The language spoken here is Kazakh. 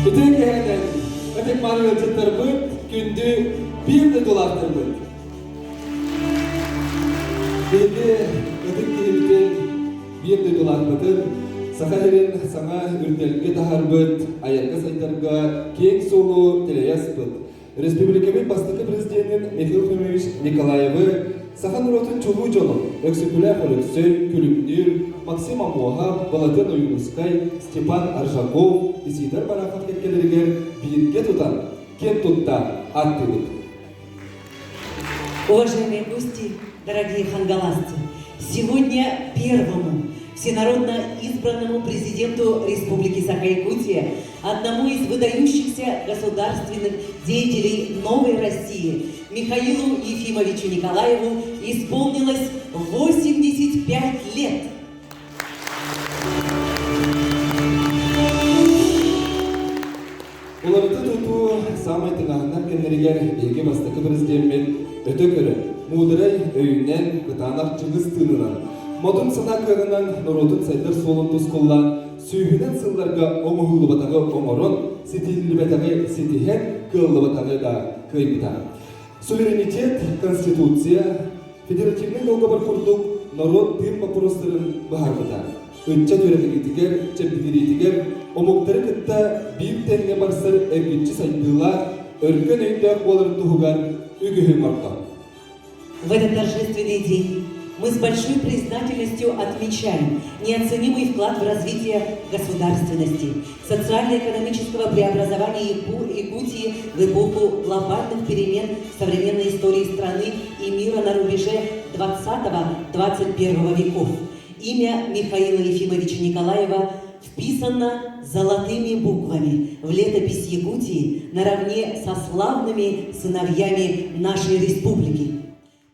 Ötekehenen, ötek maneviyatçıtlarımın gündü bir de dolardırmın. Belki ötek kehilden bir de dolardırmın. Sakahirin sana ürdelge taharbıt, ayarga saytarga keng solu teleyasbıt. Respublikamın bastıkı prezidentinin Mikhail Fyodorovich Nikolayev'ı Sahan Urot'un çoğu jolun, Öksüpüler Olöksöy, Külümdür, Maksim Amohab, Balatın Oyunuskay, Stepan Arjakov, Isidar Barakov ketkeleriger birge tutan, кен тутта аттыбыт. Уважаемые гости, дорогие хангаласцы, сегодня первому всенародно избранному президенту Республики Саха-Якутия, одному из выдающихся государственных деятелей новой России, Михаилу Ефимовичу Николаеву, исполнилось 85 лет. Оларды туту самай тыңағынан кеннерігер елге бастықы президентмен өте көрі, мұдырай өйінен күтанақ жыңыз тынынан, модын сына көгінен нұрудын сайдар солын тұскылан, сүйінен сылларға омығылы батағы омырын, сетилі батағы сетихен кыллы батағы да көйбіта. Суверенитет, конституция, федеративный договор құрдық, народ тым вопростарын бағарбыта. Өтчә төрелігітігер, чәпігерітігер, омуктары кітті бейіп тәңге барсыр әргетші сайдылар, өркен өйдер олар тұғығар үгігі марқа. В этот торжественный день мы с большой признательностью отмечаем неоценимый вклад в развитие государственности, социально-экономического преобразования Якутии в эпоху глобальных перемен в современной истории страны и мира на рубеже 20-21 веков. Имя Михаила Ефимовича Николаева вписано золотыми буквами в летопись Якутии наравне со славными сыновьями нашей республики.